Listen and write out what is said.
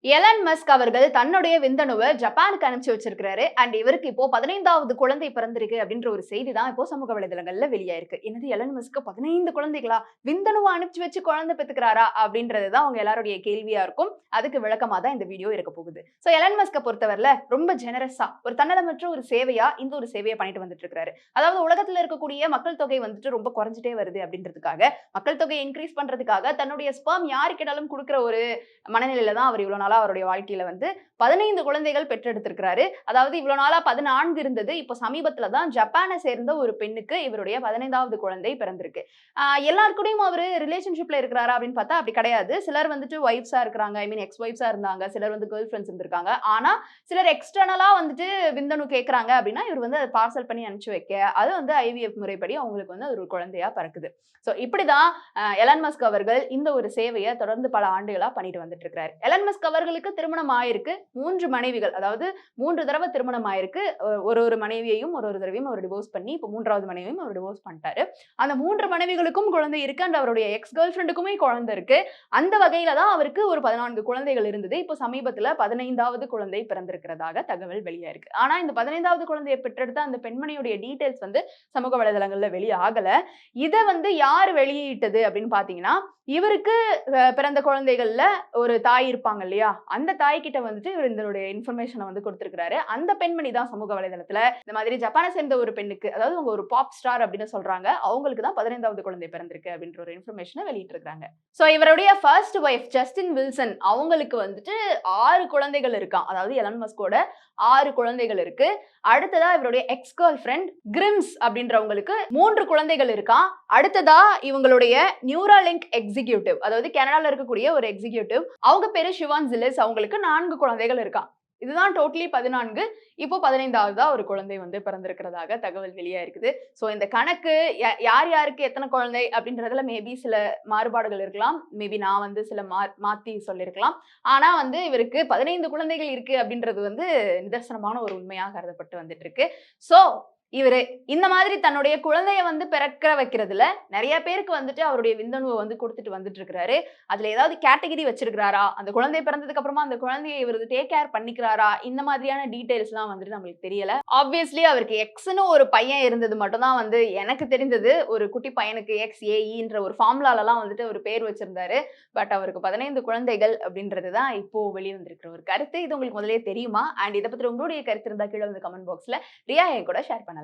Elon Musk அவர்கள் தன்னுடைய விந்தணுவை ஜப்பானுக்கு அனுப்பிச்சு வச்சிருக்காரு. அண்ட் இவருக்கு இப்போ 15வது குழந்தை பிறந்திருக்கு அப்படின்ற ஒரு செய்தி தான் இப்போ சமூக வலைதளங்கள்ல வெளியாயிருக்கு. என்னது, எலன் மஸ்க் 15 குழந்தைகளா? விந்தணுவை அனுப்பிச்சு வச்சு குழந்தை பெத்துக்கிறாரா அப்படின்றது தான் அவங்க எல்லாருடைய கேள்வியா இருக்கும். அதுக்கு விளக்கமா தான் இந்த வீடியோ இருக்க போகுது. சோ எலன் மஸ்க பொறுத்தவரையில ரொம்ப ஜெனரஸா ஒரு தன்னலமற்ற ஒரு சேவையா இந்த ஒரு சேவையை பண்ணிட்டு வந்துட்டு இருக்காரு. அதாவது உலகத்துல இருக்கக்கூடிய மக்கள் தொகை வந்துட்டு ரொம்ப குறைஞ்சிட்டே வருது அப்படின்றதுக்காக, மக்கள் தொகையை இன்க்ரீஸ் பண்றதுக்காக தன்னுடைய ஸ்பெர்ம் யாரு கேட்டாலும் கொடுக்கிற ஒரு மனநிலையில தான் அவர் இவ்வளவு நாளா அவருடைய வாழ்க்கையில வந்து 15 குழந்தைகள் பெற்றெடுத்திருக்கிறாரு. அதாவது இவ்வளவு நாளா 14 இருந்தது. இப்போ சமீபத்துல தான் ஜப்பானை சேர்ந்த ஒரு பெண்ணுக்கு இவருடைய 15வது குழந்தை பிறந்திருக்கு. எல்லாருக்கூடயும் அவரு ரிலேஷன்ஷிப்ல இருக்கிறாரா அப்படின்னு பார்த்தா அப்படி கிடையாது. சிலர் வந்துட்டு ஒய்ஃப்ஸா இருக்கிறாங்க, ஐ மீன் எக்ஸ் ஒய்ஃப்ஸா இருந்தாங்க, சிலர் வந்து கேர்ள் ஃப்ரெண்ட்ஸ் இருந்திருக்காங்க. ஆனா சிலர் எக்ஸ்டர்னலா வந்துட்டு விந்தணு கேட்கறாங்க அப்படின்னா இவர் வந்து அதை பார்சல் பண்ணி அனுப்பிச்சு வைக்க, அது வந்து ஐவிஎஃப் முறைப்படி அவங்களுக்கு வந்து ஒரு குழந்தையா பிறக்குது. சோ இப்படிதான் எலன் மஸ்க் அவர்கள் இந்த ஒரு சேவையை தொடர்ந்து பல ஆண்டுகளா பண்ணிட்டு வந்துட்டு இருக்காரு. எலன் மஸ்க் அவர்களுக்கு திருமணம் ஆயிருக்கு. 3 மனைவிகள், அதாவது 3 தடவை திருமணம் ஆயிருக்கு. ஒரு மனைவியையும் ஒரு தடவையும் அவர் டிவோர்ஸ் பண்ணி இப்போ 3வது மனைவியும் அவர் டிவோர்ஸ் பண்ணிட்டாரு. அந்த 3 மனைவிகளுக்கும் குழந்தை இருக்கு. அண்ட் அவருடைய எக்ஸ் கேர்ள் ஃப்ரெண்டுக்குமே குழந்தை இருக்கு. அந்த வகையில தான் அவருக்கு ஒரு 14 குழந்தைகள் இருந்தது. இப்போ சமீபத்துல 15வது குழந்தை பிறந்திருக்கிறதாக தகவல் வெளியாயிருக்கு. ஆனா இந்த 15வது குழந்தையை பெற்றெடுத்த அந்த பெண்மணியுடைய டீடைல்ஸ் வந்து சமூக வலைதளங்கள்ல வெளியாகல. இத வந்து யார் வெளியிட்டது அப்படின்னு பாத்தீங்கன்னா, இவருக்கு பிறந்த குழந்தைகள்ல ஒரு தாய் இருப்பாங்க இல்லையா, அந்த தாய் கிட்ட வந்துட்டு இவர் இதனுடைய இன்ஃபர்மேஷனை வந்து கொடுத்திருக்காரு. அந்த பெண்மணி தான் சமூக வலைதளத்துல இந்த மாதிரி ஜப்பானை சேர்ந்த ஒரு பெண்ணுக்கு, அதாவது அவங்க ஒரு பாப் ஸ்டார் அப்படின்னு சொல்றாங்க, அவங்களுக்கு தான் 15வது குழந்தை பிறந்திருக்கு அப்படின்ற ஒரு இன்ஃபர்மேஷனை வெளியிட்டு இருக்காங்க. சோ இவருடைய ஃபர்ஸ்ட் வைஃப் ஜஸ்டின் வில்சன் அவங்களுக்கு வந்துட்டு 6 குழந்தைகள் இருக்காம். அதாவது எலன் மஸ்கோட 6 குழந்தைகள் இருக்கு. அடுத்ததா இவருடைய எக்ஸ் கேர்ள் ஃப்ரெண்ட் கிரிம்ஸ் அப்படின்றவங்களுக்கு 3 குழந்தைகள் இருக்காம். அடுத்ததா இவங்களுடைய நியூராலிங்க் எக்ஸிகியூட்டிவ், அதாவது கனடால இருக்கக்கூடிய ஒரு எக்ஸிகியூட்டிவ், அவங்க பேரு ஷிவான் ஜிலிஸ், அவங்களுக்கு 4 குழந்தைகள் இருக்காம். இதுதான் டோட்டலி 14. இப்போ 15வது ஒரு குழந்தை வந்து பிறந்திருக்கிறதாக தகவல் வெளியா இருக்குது. சோ இந்த கணக்கு யார் யாருக்கு எத்தனை குழந்தை அப்படின்றதுல மேபி சில மாறுபாடுகள் இருக்கலாம். மேபி நான் வந்து சில மாத்தி சொல்லியிருக்கலாம். ஆனா வந்து இவருக்கு 15 குழந்தைகள் இருக்கு அப்படின்றது வந்து நிதர்சனமான ஒரு உண்மையாக கருதப்பட்டு வந்துட்டு இருக்கு. சோ இவரு இந்த மாதிரி தன்னுடைய குழந்தைய வந்து பிறக்க வைக்கிறதுல நிறைய பேருக்கு வந்துட்டு அவருடைய விந்தணுவை வந்து கொடுத்துட்டு வந்துட்டு இருக்கிறாரு. அதுல ஏதாவது கேட்டகரி வச்சிருக்கிறாரா, அந்த குழந்தை பிறந்ததுக்கு அப்புறமா அந்த குழந்தையை இவர் டேக் கேர் பண்ணிக்கிறாரா, இந்த மாதிரியான டீடைல்ஸ் எல்லாம் வந்துட்டு நம்மளுக்கு தெரியல. ஆப்வியஸ்லி அவருக்கு எக்ஸ்னு ஒரு பையன் இருந்தது மட்டும் தான் வந்து எனக்கு தெரிந்தது. ஒரு குட்டி பையனுக்கு எக்ஸ் ஏஇன்ற ஒரு ஃபார்முலால எல்லாம் வந்துட்டு ஒரு பேர் வச்சிருந்தாரு. பட் அவருக்கு 15 குழந்தைகள் அப்படின்றது தான் இப்போ வெளியே வந்திருக்கிற ஒரு கருத்து. இது உங்களுக்கு முதலே தெரியுமா? அண்ட் இதை பத்தி உங்களுடைய கருத்து இருந்தா கீழே வந்து கமெண்ட் பாக்ஸ்ல ரியா என் கூட ஷேர் பண்ணலாம்.